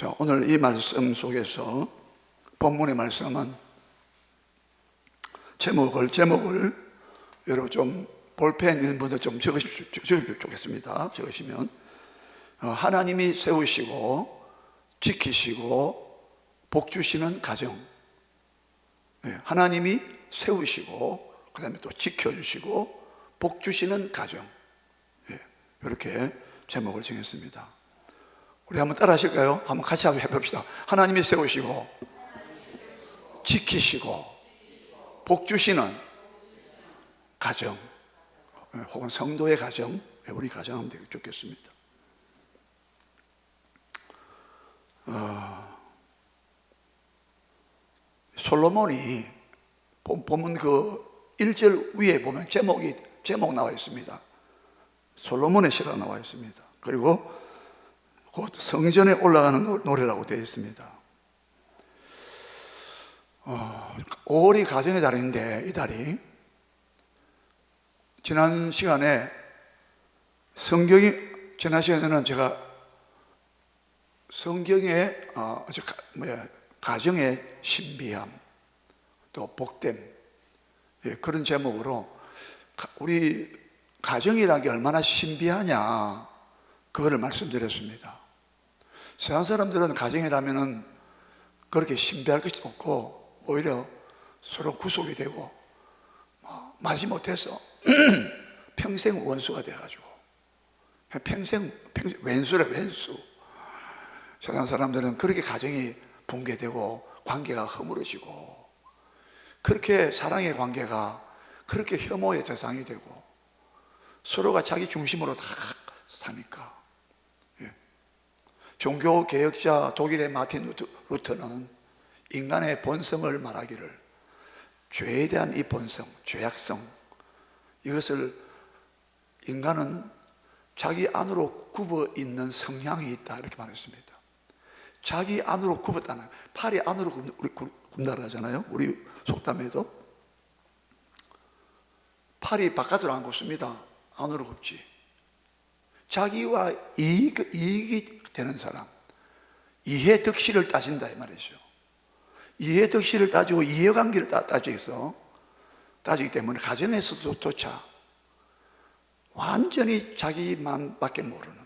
자, 오늘 이 말씀 속에서 본문의 말씀은 제목을 여러분 좀 볼펜 있는 분들 좀 적으시면 좋겠습니다. 적으시면 하나님이 세우시고 지키시고 복 주시는 가정. 하나님이 세우시고 그 다음에 또 지켜주시고 복 주시는 가정. 이렇게 제목을 정했습니다. 우리 한번 따라 하실까요? 한번 같이 한번 해봅시다. 하나님이 세우시고 지키시고 복 주시는 가정, 혹은 성도의 가정, 우리 가정 하면 되게 좋겠습니다. 솔로몬이 본문 그 1절 위에 보면 제목 나와 있습니다. 솔로몬의 시가 나와 있습니다. 그리고 곧 성전에 올라가는 노래라고 되어 있습니다. 5월이 가정의 달인데, 이 달이 지난 시간에는 제가 성경의 가정의 신비함, 또 복됨, 그런 제목으로 우리 가정이라는 게 얼마나 신비하냐, 그거를 말씀드렸습니다. 세상 사람들은 가정이라면은 그렇게 신비할 것이 없고 오히려 서로 구속이 되고 마지못해서 평생 원수가 돼가지고 평생 왼수래, 왼수. 세상 사람들은 그렇게 가정이 붕괴되고 관계가 허물어지고, 그렇게 사랑의 관계가 그렇게 혐오의 대상이 되고 서로가 자기 중심으로 다 사니까. 종교 개혁자 독일의 마틴 루터는 인간의 본성을 말하기를, 죄에 대한 이 본성, 죄악성, 이것을 인간은 자기 안으로 굽어 있는 성향이 있다, 이렇게 말했습니다. 자기 안으로 굽었다는, 팔이 안으로 굽는다고 하잖아요. 우리 속담에도 팔이 바깥으로 안 굽습니다. 안으로 굽지. 자기와 이익이 되는 사람, 이해득실을 따진다 이 말이죠. 이해득실을 따지고 이해관계를 따지기 때문에 가정에서도 조차 완전히 자기만밖에 모르는,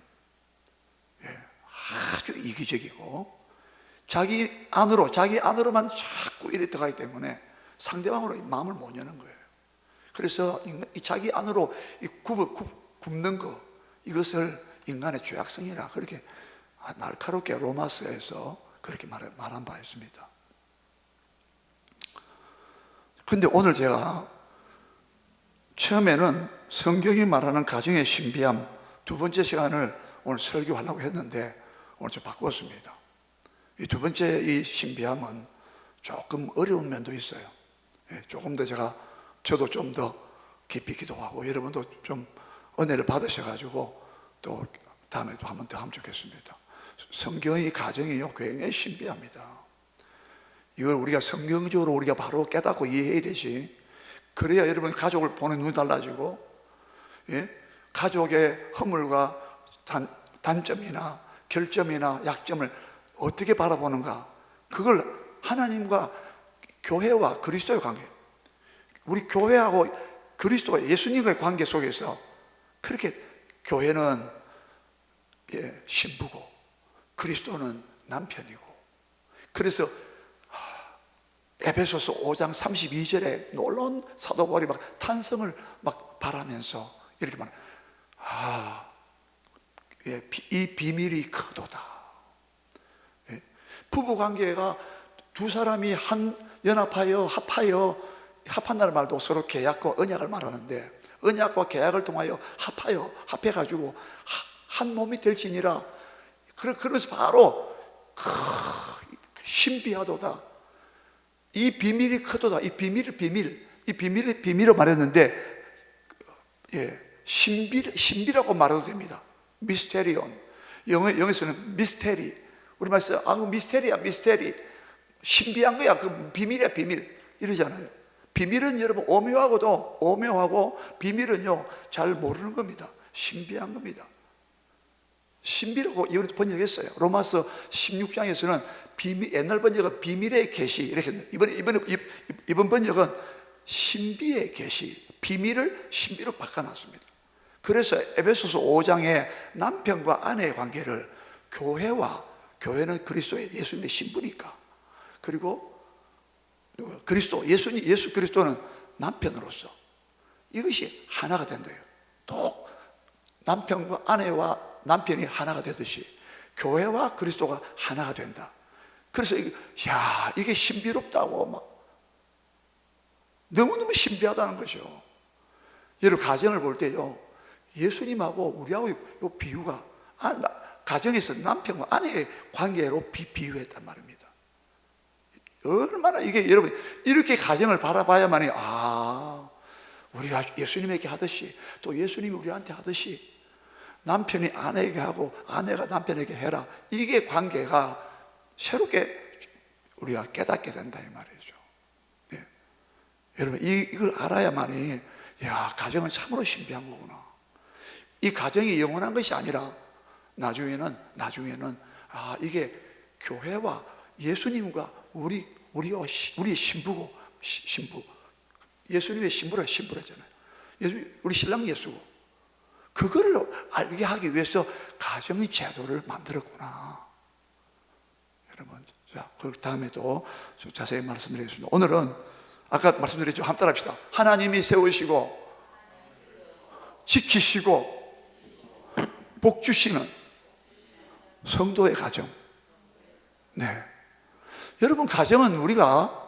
아주 이기적이고 자기 안으로만 자꾸 이래 들어가기 때문에 상대방으로 마음을 못 여는 거예요. 그래서 이 자기 안으로 굽는 거, 이것을 인간의 죄악성이라 그렇게 날카롭게 로마서에서 그렇게 말한 바 있습니다. 근데 오늘 제가 처음에는 성경이 말하는 가정의 신비함 두 번째 시간을 오늘 설교하려고 했는데 오늘 좀 바꿨습니다. 이 두 번째 이 신비함은 조금 어려운 면도 있어요. 조금 더 저도 좀 더 깊이 기도하고 여러분도 좀 은혜를 받으셔가지고 또 다음에 또 한 번 더 하면 좋겠습니다. 성경의 가정이요 굉장히 신비합니다. 이걸 우리가 성경적으로 우리가 바로 깨닫고 이해해야 되지. 그래야 여러분 가족을 보는 눈이 달라지고, 가족의 허물과 단점이나 결점이나 약점을 어떻게 바라보는가, 그걸 하나님과 교회와 그리스도의 관계, 우리 교회하고 그리스도와 예수님과의 관계 속에서 그렇게 교회는 신부고 그리스도는 남편이고, 그래서 에베소서 5장 32절에 놀라운 사도 바울이 막 탄성을 막 바라면서 이렇게 말해요. 이 비밀이 크도다. 부부관계가 두 사람이 합한다는 말도 서로 계약과 언약을 말하는데, 언약과 계약을 통하여 합해가지고 한 몸이 될지니라. 그러면서 바로 신비하도다. 이 비밀이 크도다. 이 비밀을 말했는데, 신비라고 말해도 됩니다. 미스테리온. 영어에서는 미스테리. 우리말에서 미스테리야, 미스테리. 신비한 거야. 그 비밀이야, 비밀. 이러잖아요. 비밀은 여러분 오묘하고 비밀은요 잘 모르는 겁니다. 신비한 겁니다. 신비라고 이걸 번역했어요. 로마서 16장에서는 옛날 번역은 비밀의 계시 이렇게 했는데 이번 번역은 신비의 계시, 비밀을 신비로 바꿔놨습니다. 그래서 에베소서 5장에 남편과 아내의 관계를 교회는 그리스도의 예수님의 신부니까, 그리고 예수 그리스도는 남편으로서 이것이 하나가 된대요. 또 남편과 아내와 남편이 하나가 되듯이 교회와 그리스도가 하나가 된다. 그래서 이게 신비롭다고 막 너무너무 신비하다는 거죠. 여러분, 가정을 볼 때요, 예수님하고 우리하고 이 비유가 가정에서 남편과 아내의 관계로 비유했단 말입니다. 얼마나 이게, 여러분, 이렇게 가정을 바라봐야만이 우리가 예수님에게 하듯이, 또 예수님이 우리한테 하듯이 남편이 아내에게 하고 아내가 남편에게 해라, 이게 관계가 새롭게 우리가 깨닫게 된다 이 말이죠. 네. 여러분, 이걸 알아야만이 가정은 참으로 신비한 거구나. 이 가정이 영원한 것이 아니라 나중에는 이게 교회와 예수님과 우리의 신부, 예수님의 신부라잖아요. 우리 신랑 예수고, 그거를 알게 하기 위해서 가정의 제도를 만들었구나. 여러분, 자, 그 다음에도 좀 자세히 말씀드리겠습니다. 오늘은 아까 말씀드렸죠. 한번 따라합시다. 하나님이 세우시고 지키시고 복 주시는 성도의 가정. 네. 여러분, 가정은 우리가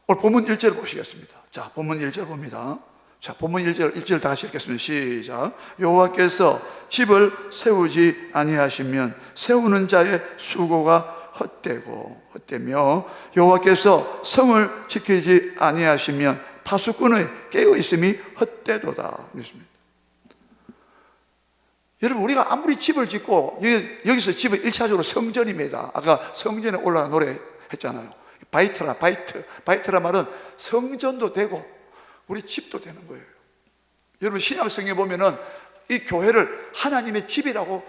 오늘 본문 1절 보시겠습니다. 자, 본문 1절 봅니다. 자, 본문 1절 다 같이 읽겠습니다. 시작. 여호와께서 집을 세우지 아니하시면 세우는 자의 수고가 헛되며 여호와께서 성을 지키지 아니하시면 파수꾼의 깨어 있음이 헛되도다. 그렇습니다. 여러분, 우리가 아무리 집을 짓고, 여기서 집은 1차적으로 성전입니다. 아까 성전에 올라가 노래 했잖아요. 바이트라 말은 성전도 되고 우리 집도 되는 거예요. 여러분, 신약 성경에 보면은 이 교회를 하나님의 집이라고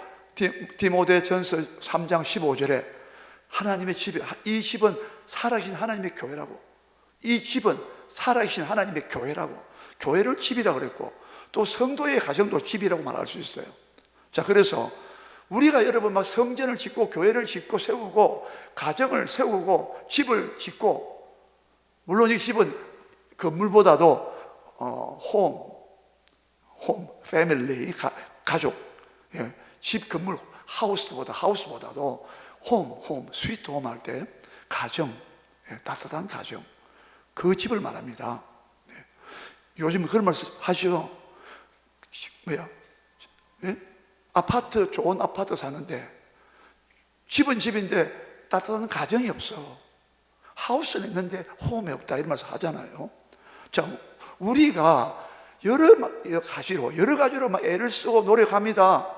디모데전서 3장 15절에 하나님의 집이, 이 집은 살아계신 하나님의 교회라고, 이 집은 살아계신 하나님의 교회라고, 교회를 집이라고 그랬고, 또 성도의 가정도 집이라고 말할 수 있어요. 자, 그래서 우리가 여러분 막 성전을 짓고 교회를 짓고 세우고 가정을 세우고 집을 짓고, 물론 이 집은 건물보다도 패밀리, 가족, 집, 건물, 하우스보다도 스위트 홈 할 때 가정, 따뜻한 가정, 그 집을 말합니다. 요즘 그런 말씀 하시죠. 좋은 아파트 사는데 집은 집인데 따뜻한 가정이 없어. 하우스는 있는데 홈이 없다, 이런 말씀 하잖아요. 자, 우리가 여러 가지로 막 애를 쓰고 노력합니다.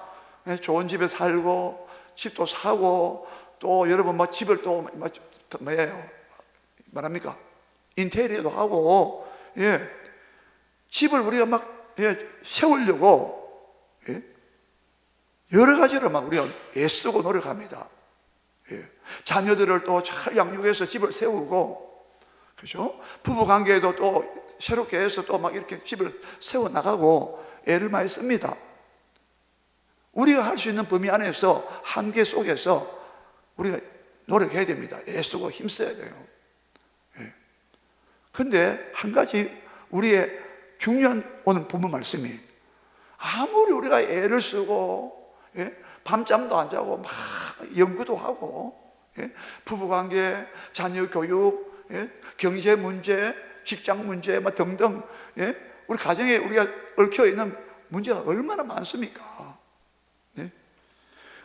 좋은 집에 살고 집도 사고, 또 여러분 막 집을 또 말합니까? 인테리어도 하고, 집을 우리가 막 세우려고 여러 가지로 막 우리가 애쓰고 노력합니다. 자녀들을 또 잘 양육해서 집을 세우고, 그죠? 부부 관계에도 또 새롭게 해서 또 막 이렇게 집을 세워 나가고 애를 많이 씁니다. 우리가 할 수 있는 범위 안에서, 한계 속에서 우리가 노력해야 됩니다. 애쓰고 힘써야 돼요. 그런데 한 가지 우리의 중요한 오늘 본문 말씀이, 아무리 우리가 애를 쓰고 밤잠도 안 자고 막 연구도 하고, 부부관계, 자녀 교육, 경제 문제, 직장 문제 등등, 우리 가정에 우리가 얽혀 있는 문제가 얼마나 많습니까?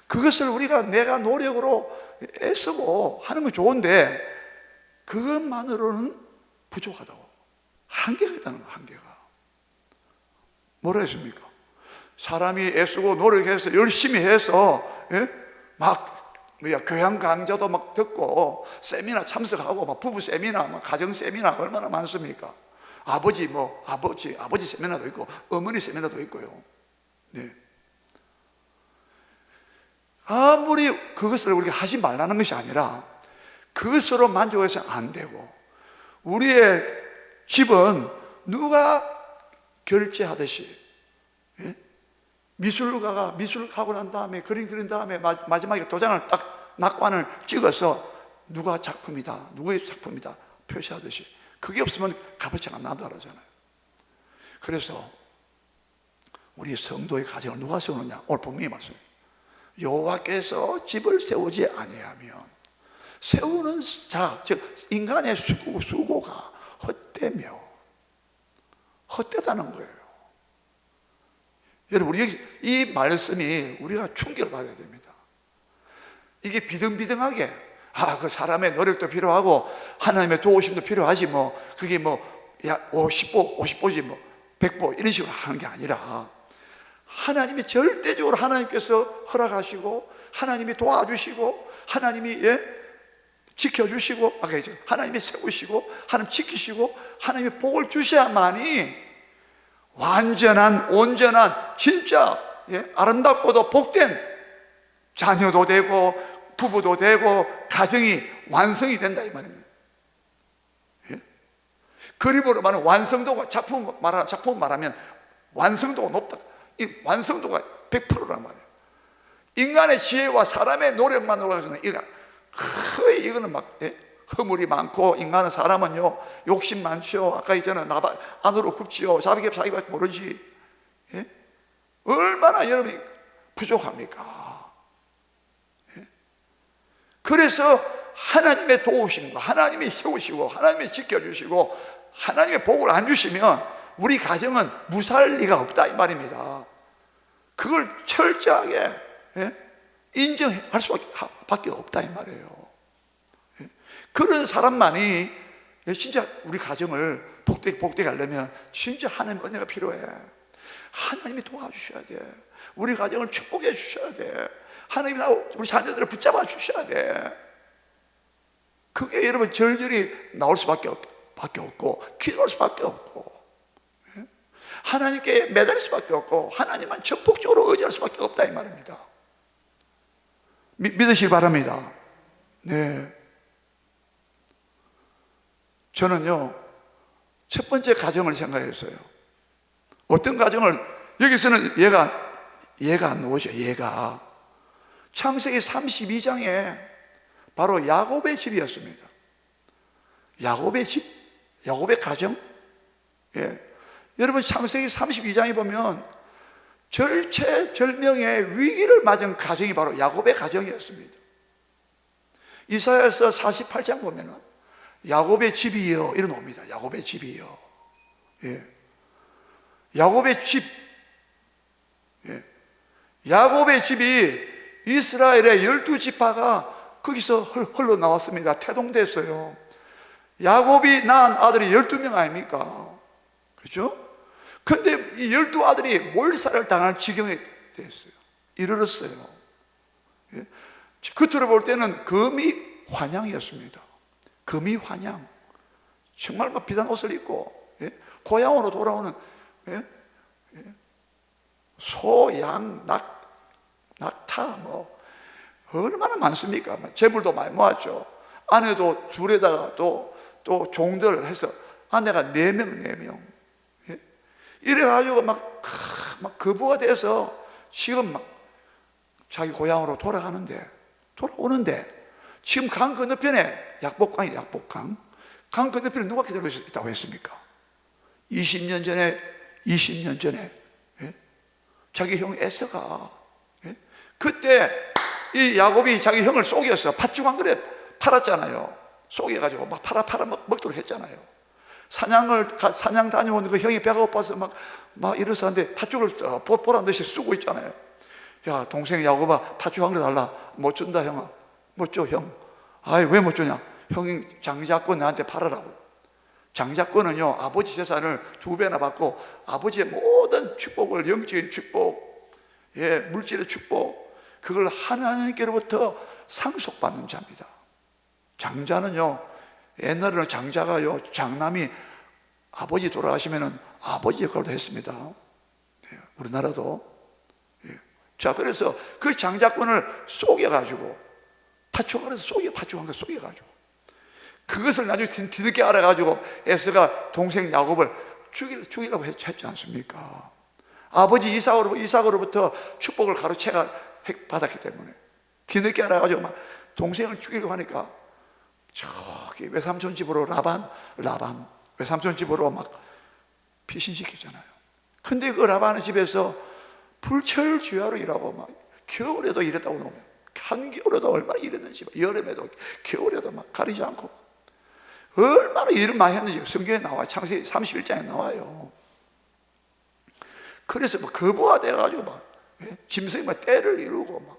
그것을 우리가 내가 노력으로 애쓰고 하는 건 좋은데 그것만으로는 부족하다고. 한계가 있다는 거예요. 한계가. 뭐라 했습니까? 사람이 애쓰고 노력해서 열심히 해서 교양 강좌도 막 듣고 세미나 참석하고, 막 부부 세미나, 막 가정 세미나 얼마나 많습니까? 아버지 세미나도 있고 어머니 세미나도 있고요. 아무리 그것을 우리가 하지 말라는 것이 아니라 그것으로 만족해서는 안 되고, 우리의 집은 누가 결제하듯이, 예? 미술가가 미술하고 난 다음에 그림 그린 다음에 마지막에 도장을 딱 낙관을 찍어서 누가 작품이다, 누구의 작품이다 표시하듯이, 그게 없으면 값어치가 나도 하잖아요. 그래서 우리 성도의 가정을 누가 세우느냐? 오늘 본문의 말씀입니다. 여호와께서 집을 세우지 아니하면 세우는 자, 즉 인간의 수고가 헛되며, 헛되다는 거예요. 여러분, 우리 이 말씀이 우리가 충격을 받아야 됩니다. 이게 비등비등하게, 그 사람의 노력도 필요하고 하나님의 도우심도 필요하지, 그게 50보지 100보 이런 식으로 하는 게 아니라, 하나님이 절대적으로 하나님께서 허락하시고 하나님이 도와주시고 하나님이 지켜주시고, 아까 얘기했죠, 하나님이 세우시고 하나님 지키시고 하나님이 복을 주셔야만이 완전한 온전한 진짜 아름답고도 복된 자녀도 되고 부부도 되고 가정이 완성이 된다 이 말입니다. 그림으로 말하면 완성도가, 작품 말하면 완성도가 높다. 이 완성도가 100%란 말이에요. 인간의 지혜와 사람의 노력만으로 해서는 이거는 허물이 많고, 인간은, 사람은요 욕심 많죠. 아까 있잖아요, 안으로 굽지요. 자기가 모르지. 얼마나 여러분이 부족합니까? 그래서 하나님의 도우심과 하나님이 세우시고 하나님이 지켜주시고 하나님의 복을 안 주시면 우리 가정은 무사할 리가 없다 이 말입니다. 그걸 철저하게 인정할 수밖에 없다 이 말이에요. 그런 사람만이 진짜 우리 가정을 복되게 하려면 진짜 하나님의 은혜가 필요해. 하나님이 도와주셔야 돼. 우리 가정을 축복해 주셔야 돼. 하나님이 우리 자녀들을 붙잡아 주셔야 돼. 그게 여러분 절절히 나올 수밖에 없고, 기도할 수밖에 없고, 하나님께 매달릴 수밖에 없고, 하나님만 전폭적으로 의지할 수밖에 없다 이 말입니다. 믿으시기 바랍니다. 네. 저는요 첫 번째 가정을 생각했어요. 어떤 가정을, 여기서는 얘가 안 나오죠. 얘가 창세기 32장에 바로 야곱의 집이었습니다. 야곱의 집, 야곱의 가정. 여러분 창세기 32장에 보면 절체절명의 위기를 맞은 가정이 바로 야곱의 가정이었습니다. 이사야서 48장 보면은 야곱의 집이여 이런 옵니다. 야곱의 집이여. 야곱의 집. 야곱의 집이 이스라엘의 12지파가 거기서 흘러나왔습니다. 태동됐어요. 야곱이 낳은 아들이 12명 아닙니까? 그렇죠? 근데 이 12아들이 몰살을 당할 지경에 됐어요. 이르렀어요. 겉으로 볼 때는 금이 환양이었습니다. 금이 환양. 정말 막 비싼 옷을 입고 고향으로 돌아오는 소, 양, 낙타 얼마나 많습니까? 재물도 많이 모았죠. 아내도 둘에다가 또 종들을 해서 아내가 4명 이래가지고 막 거부가 돼서 지금 막 자기 고향으로 돌아오는데 지금 강 건너편에 약복강이 약복강. 강 건너편에 누가 기다리고 있다고 했습니까? 20년 전에 자기 형 에서가 그때 이 야곱이 자기 형을 속였어. 팥죽 한 그릇 팔았잖아요. 속여가지고 막 팔아 먹도록 했잖아요. 사냥 다녀온 그 형이 배가 고파서 막 이러서는데 팥죽을 보란 듯이 쓰고 있잖아요. 야, 동생 야곱아, 팥죽 한 그릇 달라. 못 준다 형아. 못 줘 형. 아이 왜 못 주냐? 형이 장자권 나한테 팔으라고. 장자권은요 아버지 재산을 2배나 받고 아버지의 모든 축복을, 영적인 축복, 물질의 축복, 그걸 하나님께로부터 상속받는 자입니다. 장자는요, 옛날에는 장자가요, 장남이 아버지 돌아가시면은 아버지 역할도 했습니다. 우리나라도 자, 그래서 그 장자권을 속여가지고 파충한 거 속여가지고 그것을 나중에 뒤늦게 알아가지고 에서가 동생 야곱을 죽이려고 했지 않습니까? 아버지 이삭으로부터 축복을 가로채가 받았기 때문에 뒤늦게 알아가지고 막 동생을 죽이려고 하니까 저기 외삼촌 집으로 라반 외삼촌 집으로 막 피신시켰잖아요. 근데 그 라반의 집에서 불철주야로 일하고 막 겨울에도 일했다고 놓으면 한겨울에도 얼마나 일했는지, 여름에도 겨울에도 막 가리지 않고 얼마나 일을 많이 했는지 성경에 나와요. 창세기 31장에 나와요. 그래서 막 거부가 돼가지고 막 짐승이 막 떼를 이루고 막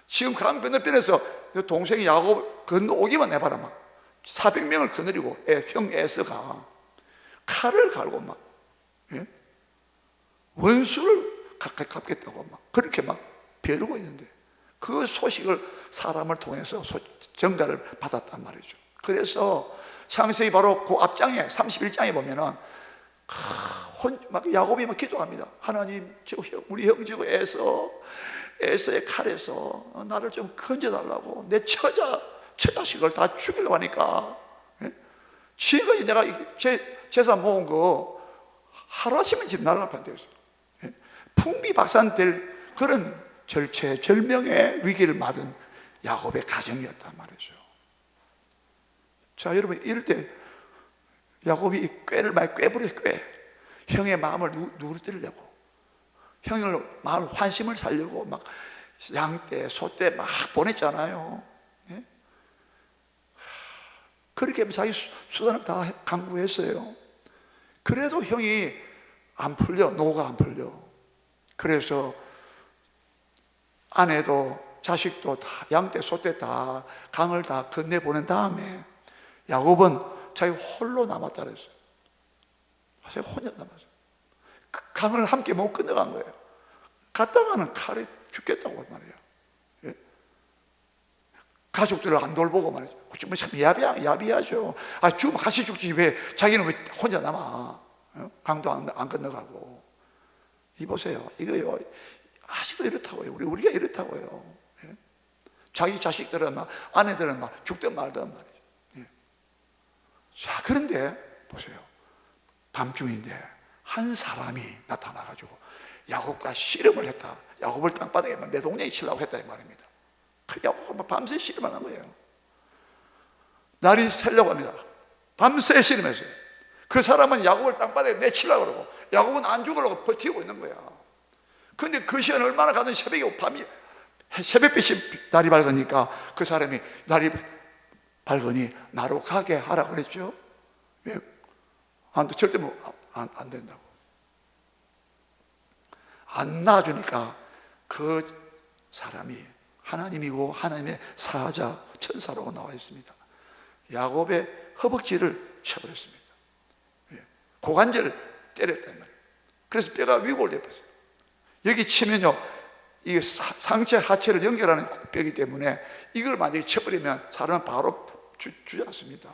지금 강 건너편에서 동생이 야곱 건너오기만 해봐라 막 400명을 거느리고 형 에서가 칼을 갈고 막 원수를 가까이 갚겠다고 막 그렇게 막 벼르고 있는데 그 소식을 사람을 통해서 전가를 받았단 말이죠. 그래서 창세기 바로 그 앞장에 31장에 보면은 막 야곱이 막 기도합니다. 하나님, 우리 형제고 에서의 칼에서 나를 좀 건져달라고. 내 처자식을 다 죽이려고 하니까 지금까지 내가 재산 모은 거 하루아침에 지금 날라판되었어. 풍비박산될 그런 절체절명의 위기를 맞은 야곱의 가정이었단 말이죠. 자, 여러분, 이럴 때 야곱이 꾀를 많이 꾀부렸어요. 형의 마음을 누르뜨리려고, 형의 마음을 환심을 살려고 막 양떼, 소떼 막 보냈잖아요. 예? 그렇게 자기 수단을 다 강구했어요. 그래도 형이 안 풀려, 노가 안 풀려. 그래서 아내도 자식도 다 양떼, 소떼 다 강을 다 건네보낸 다음에 야곱은 자기 홀로 남았다 그랬어요. 자기 혼자 남았어요. 그 강을 함께 못 건너간 거예요. 갔다가는 칼이 죽겠다고 말이에요. 예? 가족들을 안 돌보고 말이죠. 참 야비하죠. 죽으면 같이 죽지 왜 자기는 왜 혼자 남아? 강도 안 건너가고. 이 보세요. 이거요. 아직도 이렇다고요. 우리가 이렇다고요. 예? 자기 자식들은 막 아내들은 막 죽든 말든 말이죠. 예. 자, 그런데 보세요. 밤중인데 한 사람이 나타나가지고 야곱과 씨름을 했다. 야곱을 땅바닥에 내 동네에 치려고 했다 이 말입니다. 그 야곱은 밤새 씨름을 한 거예요. 날이 새려고 합니다. 밤새 씨름했어요. 그 사람은 야곱을 땅바닥에 내치려고 그러고 야곱은 안 죽으려고 버티고 있는 거야. 그런데 그 시간 얼마나 가든 새벽빛이 날이 밝으니까 그 사람이 날이 밝으니 나로 가게 하라 그랬죠. 왜? 절대 안 된다고. 안 놔주니까 그 사람이 하나님이고 하나님의 사자 천사라고 나와 있습니다. 야곱의 허벅지를 쳐버렸습니다. 고관절을 때렸단 말이에요. 그래서 뼈가 위골됐어요. 여기 치면요, 이 상체 하체를 연결하는 뼈이기 때문에 이걸 만약에 쳐버리면 사람은 바로 주지 않습니다.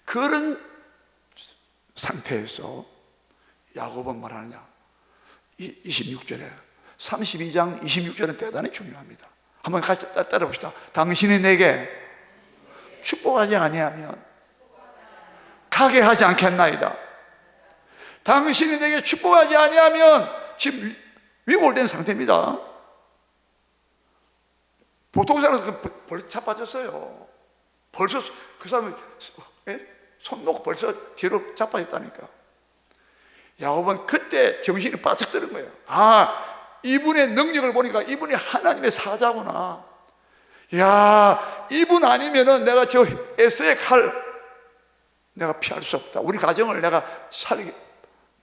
그런 상태에서 야곱은 뭐하느냐, 26절에 32장 26절은 대단히 중요합니다. 한번 같이 따라봅시다. 당신이 내게 축복하지 아니하면 가게 하지 않겠나이다. 당신이 내게 축복하지 아니하면 지금 위골된 상태입니다. 보통 사람은 벌써 자빠졌어요. 벌써 그 사람은 손 놓고 벌써 뒤로 자빠졌다니까. 야곱은 그때 정신이 바짝 드는 거예요. 이분의 능력을 보니까 이분이 하나님의 사자구나. 야, 이분 아니면은 내가 저 에서의 칼 내가 피할 수 없다. 우리 가정을 내가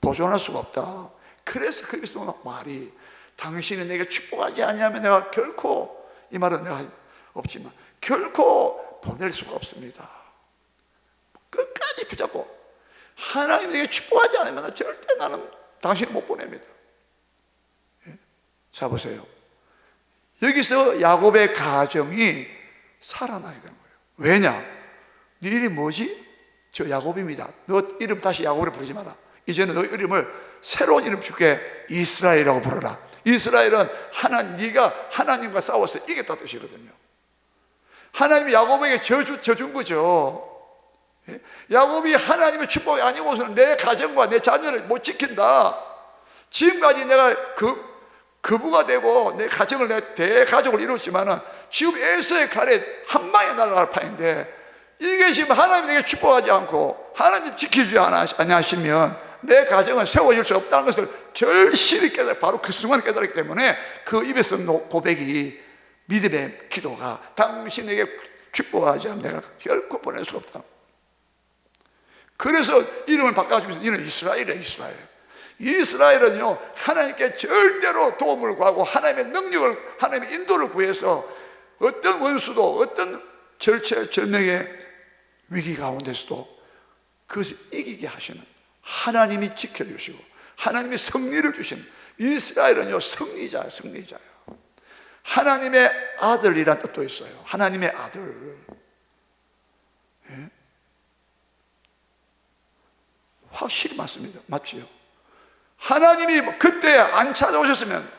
보존할 수가 없다. 그래서 거기서 말이 당신이 내게 축복하지 아니하면 내가 결코, 이 말은 내가 없지만 결코 보낼 수가 없습니다. 끝까지 붙잡고 하나님 내게 축복하지 않으면 절대 나는 당신을 못 보냅니다. 자, 보세요. 여기서 야곱의 가정이 살아나야 되는 거예요. 왜냐? 네 이름이 뭐지? 저 야곱입니다. 너 이름 다시 야곱으로 부르지 마라. 이제는 너 이름을 새로운 이름 줄게. 이스라엘이라고 부르라. 이스라엘은 네가 하나님과 싸워서 이겼다 뜻이거든요. 하나님이 야곱에게 져준 거죠. 야곱이 하나님의 축복이 아니고서는 내 가정과 내 자녀를 못 지킨다. 지금까지 내가 거부가 되고 내 가정을, 내 대가족을 이뤘지만은 지금 에서의 칼에 한 방에 날아갈 판인데, 이게 지금 하나님이 내게 축복하지 않고 하나님이 지키지 않으시면 내 가정을 세워줄 수 없다는 것을 절실히 바로 그 순간에 깨달았기 때문에 그 입에서 고백이, 믿음의 기도가, 당신에게 축복하지 않으면 내가 결코 보낼 수 없다. 그래서 이름을 바꿔주면서 이는 이스라엘이에요. 이스라엘은요, 하나님께 절대로 도움을 구하고 하나님의 능력을, 하나님의 인도를 구해서 어떤 원수도, 어떤 절체절명의 위기 가운데서도 그것을 이기게 하시는, 하나님이 지켜주시고 하나님이 승리를 주시는, 이스라엘은요 승리자예요. 하나님의 아들이란 뜻도 있어요. 하나님의 아들. 예? 확실히 맞습니다. 맞지요? 하나님이 그때 안 찾아오셨으면,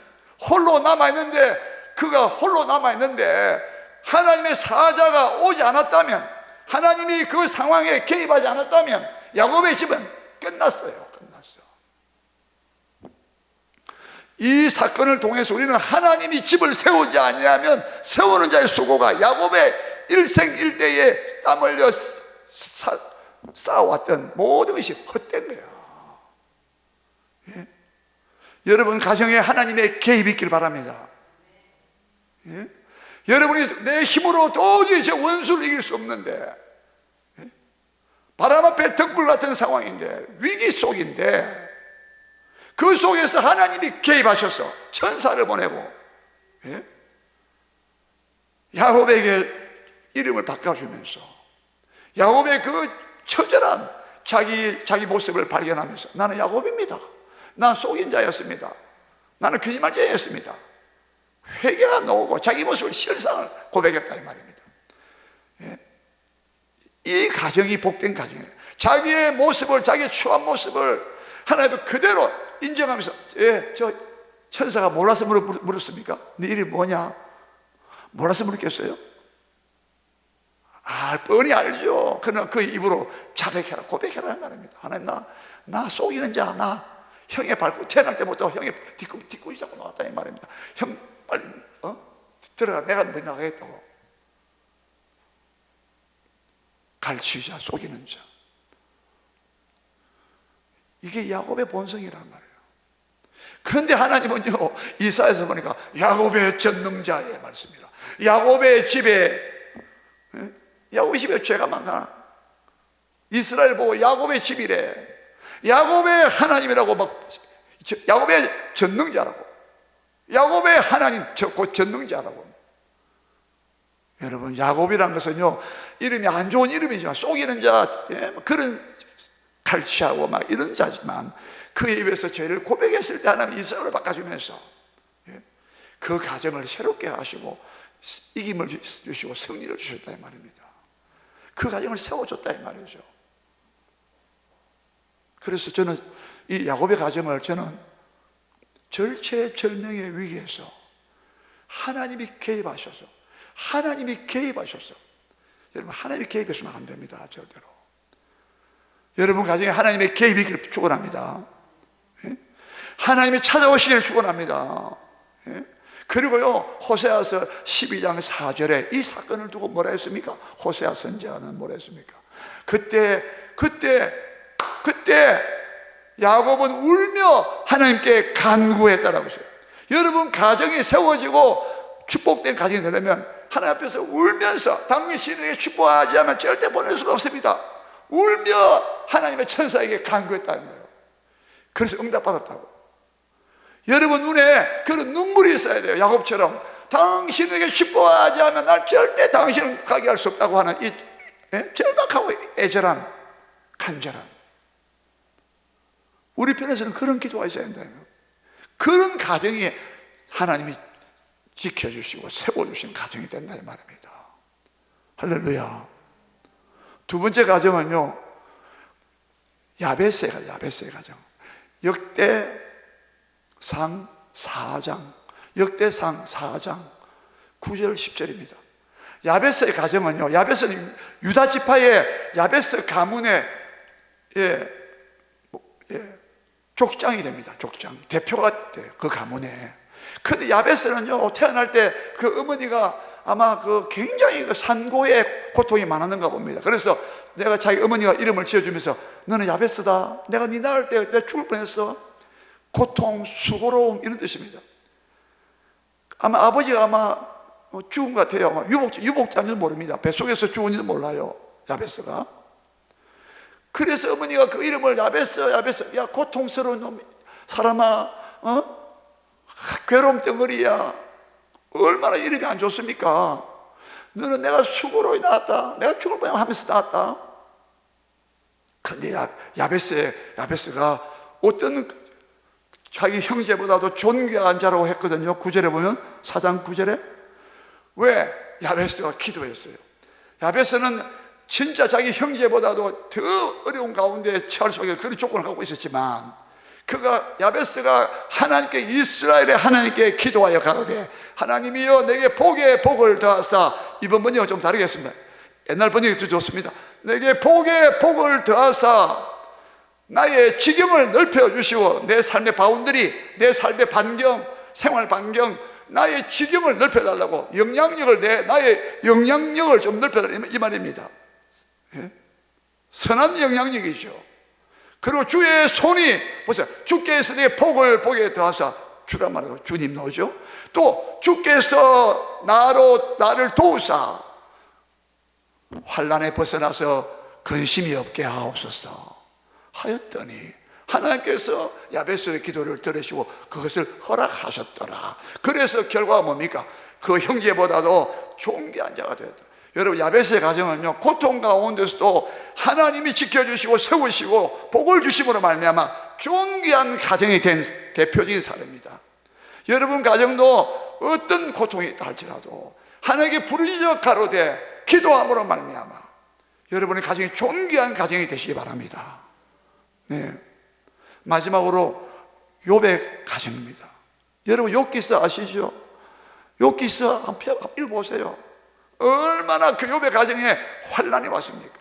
그가 홀로 남아있는데 하나님의 사자가 오지 않았다면, 하나님이 그 상황에 개입하지 않았다면 야곱의 집은 끝났어요. 이 사건을 통해서 우리는 하나님이 집을 세우지 아니하면 세우는 자의 수고가, 야곱의 일생일대에 땀 흘려 쌓아왔던 모든 것이 헛된 거야. 예? 여러분 가정에 하나님의 개입이 있길 바랍니다. 예? 여러분이 내 힘으로 도저히 저 원수를 이길 수 없는데, 예? 바람 앞에 덕불 같은 상황인데, 위기 속인데, 그 속에서 하나님이 개입하셔서 천사를 보내고, 예? 야곱에게 이름을 바꿔주면서 야곱의 그 처절한 자기 모습을 발견하면서, 나는 야곱입니다. 난 속인 자였습니다. 나는 거짓말자였습니다. 회개가 나오고 자기 모습을, 실상을 고백했다 이 말입니다. 예? 이 가정이 복된 가정이에요. 자기의 모습을, 자기의 추한 모습을 하나님 그대로 인정하면서, 예, 저 천사가 몰라서 물었습니까? 네 이름이 뭐냐? 몰라서 물었겠어요? 뻔히 알죠. 그러나 그 입으로 자백해라, 고백해라는 말입니다. 하나님, 나 속이는 자, 나 형의 밟고, 태어날 때부터 형의 뒤꿈치 잡고 나왔다 이 말입니다. 형 빨리 들어가, 내가 너 나가겠다고. 갈취자, 속이는 자, 이게 야곱의 본성이란 말이에요. 그런데 하나님은요, 이사야에서 보니까 야곱의 전능자의 말씀이라. 야곱의 집에 죄가 많아. 이스라엘 보고 야곱의 집이래. 야곱의 하나님이라고 막, 야곱의 전능자라고, 야곱의 하나님, 곧 전능자라고. 여러분, 야곱이란 것은요, 이름이 안 좋은 이름이지만, 속이는 자, 그런 갈취하고 막 이런 자지만, 그의 입에서 죄를 고백했을 때 하나님 이스라엘을 바꿔주면서 그 가정을 새롭게 하시고 이김을 주시고 승리를 주셨다 이 말입니다. 그 가정을 세워줬다 이 말이죠. 그래서 저는 이 야곱의 가정을, 저는 절체절명의 위기에서 하나님이 개입하셔서, 여러분, 하나님이 개입해서는 안 됩니다. 절대로. 여러분 가정에 하나님의 개입이 있기를 축원합니다. 하나님이 찾아오시기를 축원합니다. 그리고요, 호세아서 12장 4절에 이 사건을 두고 뭐라 했습니까? 호세아 선지자는 뭐라 했습니까? 그때 야곱은 울며 하나님께 간구했다라고 했어요. 여러분 가정이 세워지고 축복된 가정이 되려면 하나님 앞에서 울면서, 당신에게 축복하지 않으면 절대 보낼 수가 없습니다. 울며 하나님의 천사에게 간구했다는 거예요. 그래서 응답받았다고. 여러분 눈에 그런 눈물이 있어야 돼요. 야곱처럼 당신에게 축복하지 않으면 날 절대 당신은 가게 할 수 없다고 하는 이 절박하고 애절한, 간절한, 우리 편에서는 그런 기도가 있어야 된다는 거예요. 그런 가정이 하나님이 지켜주시고 세워주신 가정이 된다 이 말입니다. 할렐루야. 두 번째 가정은요, 야베스의 가정. 역대상 4장, 역대상 4장 9절 10절입니다. 야베스의 가정은요, 야베스는 유다 지파의 야베스 가문의 족장이 됩니다. 족장, 대표가 돼요, 그 가문에. 근데 야베스는요, 태어날 때 그 어머니가 아마 그 굉장히 그 산고의 고통이 많았는가 봅니다. 그래서 내가 자기 어머니가 이름을 지어주면서 너는 야베스다, 내가 네 낳을 때 내가 죽을 뻔했어. 고통, 수고로움, 이런 뜻입니다. 아마 아버지가 아마 죽은 것 같아요. 아마 유복자인지도 모릅니다. 뱃속에서 죽은지도 몰라요, 야베스가. 그래서 어머니가 그 이름을 야베스, 야베스, 야 고통스러운 놈, 사람아, 괴로움 덩어리야. 얼마나 이름이 안 좋습니까? 너는 내가 수고로 낳았다, 내가 죽을 뻔 하면서 낳았다. 근데 야베스가 어떤 자기 형제보다도 존귀한 자라고 했거든요. 9절에 보면, 4장 9절에. 왜? 야베스가 기도했어요. 야베스는 진짜 자기 형제보다도 더 어려운 가운데 처할 수밖에 그런 조건을 갖고 있었지만, 야베스가 하나님께, 이스라엘의 하나님께 기도하여 가로되 하나님이여 내게 복에 복을 더하사, 이번 번역은 좀 다르겠습니다. 옛날 번역이 더 좋습니다. 내게 복에 복을 더하사 나의 지경을 넓혀 주시고, 내 삶의 바운더리, 내 삶의 반경, 생활 반경, 나의 지경을 넓혀 달라고, 나의 영향력을 좀 넓혀 달라, 이 말입니다. 선한 영향력이죠. 그리고 주의 손이, 보세요, 주께서 내 복을 복에 더하사, 주란 말이고 주님 노죠. 또 주께서 나를 도우사 환난에 벗어나서 근심이 없게 하옵소서 하였더니 하나님께서 야베스의 기도를 들으시고 그것을 허락하셨더라. 그래서 결과가 뭡니까? 그 형제보다도 존귀한 자가 되었다. 여러분, 야베스의 가정은요, 고통 가운데서도 하나님이 지켜주시고 세우시고 복을 주심으로 말미암아 존귀한 가정이 된 대표적인 사례입니다. 여러분 가정도 어떤 고통이 있다 할지라도 하나님께 부르짖어 가로되 기도함으로 말미암아 여러분의 가정이 존귀한 가정이 되시기 바랍니다. 네. 마지막으로 욥의 가정입니다. 여러분 욥기서 아시죠? 욥기서 한번 읽어보세요. 얼마나 그 욥의 가정에 환난이 왔습니까?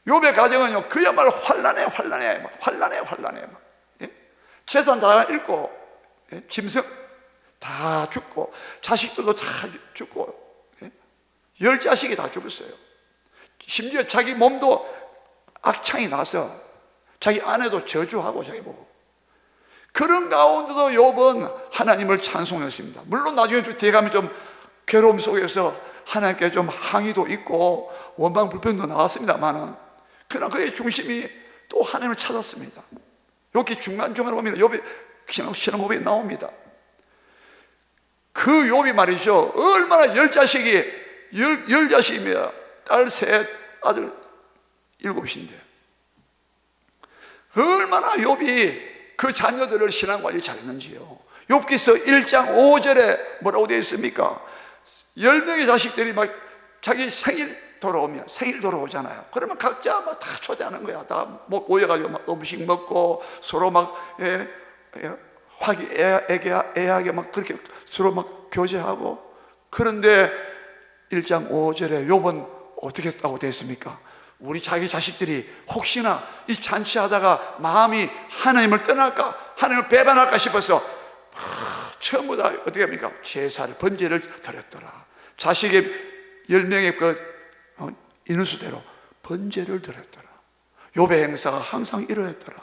욥의 가정은요, 그야말로 환난에 막, 예? 재산 다 잃고, 예? 짐승 다 죽고, 자식들도 다 죽고, 예? 10자식이 다 죽었어요. 심지어 자기 몸도 악창이 나서 자기 아내도 저주하고 자기 보고, 그런 가운데도 욥은 하나님을 찬송했습니다. 물론 나중에 뒤에 가면 좀 괴로움 속에서 하나님께 좀 항의도 있고 원망 불평도 나왔습니다만은, 그러나 그의 중심이 또 하나님을 찾았습니다. 여기 중간중간에 보면 욥이 신앙 고백이 나옵니다. 그 욥이 말이죠, 얼마나 10자식입니다. 딸 셋, 아들 7인데 얼마나 욥이 그 자녀들을 신앙관리 잘했는지요. 욥기서 1장 5절에 뭐라고 되어 있습니까? 10명의 자식들이 막 자기 생일 돌아오잖아요. 그러면 각자 막 다 초대하는 거야. 다 모여가지고 막 음식 먹고 서로 막 화기애애하게 막 그렇게 서로 막 교제하고. 그런데 1장 5절에 욥은 어떻게 했다고 되어 있습니까? 우리 자기 자식들이 혹시나 이 잔치하다가 마음이 하나님을 떠날까, 하나님을 배반할까 싶어서 전부 다 어떻게 합니까? 제사를, 번제를 드렸더라. 자식의 10명의 그 인수대로 번제를 드렸더라. 욥의 행사가 항상 이러했더라.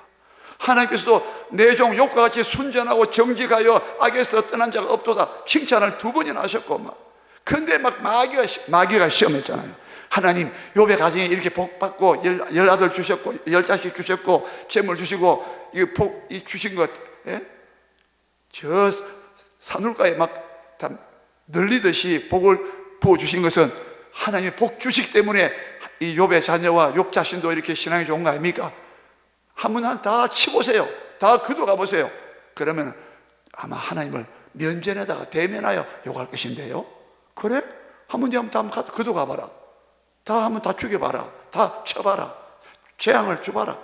하나님께서도 내 종 욥과 같이 순전하고 정직하여 악에서 떠난 자가 없도다 칭찬을 2번이나 하셨고 막. 근데 막 마귀가 시험했잖아요. 하나님, 욥의 가정에 이렇게 복 받고 10아들 주셨고 10자식 주셨고 재물 주시고 이 주신 것, 예? 저 산울가에 막 다 늘리듯이 복을 부어주신 것은 하나님의 복 주식 때문에 이 욥의 자녀와 욥 자신도 이렇게 신앙이 좋은 거 아닙니까? 한번 다 치보세요. 다 기도가 보세요. 그러면 아마 하나님을 면전에다가 대면하여 욕할 것인데요. 그래? 한번 기도가 봐라. 한번 다 죽여봐라. 다 쳐봐라. 재앙을 줘봐라.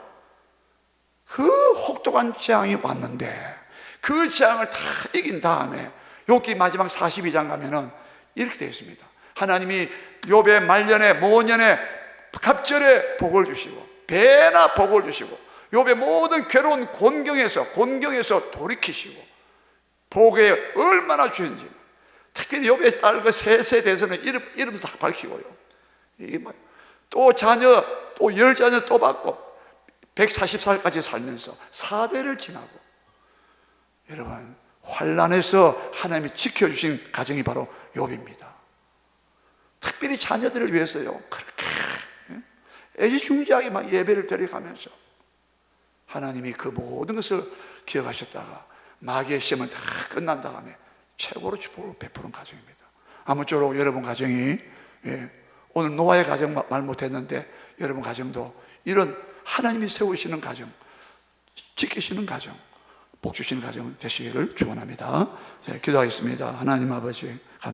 그 혹독한 재앙이 왔는데 그 재앙을 다 이긴 다음에 욥기 마지막 42장 가면은 이렇게 되어 있습니다. 하나님이 욥의 말년에 모년에 갑절에 복을 주시고 배나 복을 주시고 욥의 모든 괴로운 곤경에서 돌이키시고 복에 얼마나 주인지, 특별히 욥의 딸 그 셋에 대해서는 이름도 다 밝히고요. 이게 뭐 또 자녀 또 10자녀 또 받고 140살까지 살면서 4대를 지나고, 여러분 환난에서 하나님이 지켜주신 가정이 바로 욥입니다. 특별히 자녀들을 위해서요 그렇게 애지중지하게 막 예배를 드려가면서 하나님이 그 모든 것을 기억하셨다가 마귀의 시험은 다 끝난 다음에 최고로 축복을 베푸는 가정입니다. 아무쪼록 여러분 가정이, 오늘 노아의 가정 말 못했는데 여러분 가정도 이런 하나님이 세우시는 가정, 지키시는 가정, 복 주시는 가정 되시기를 축원합니다. 기도하겠습니다. 하나님 아버지,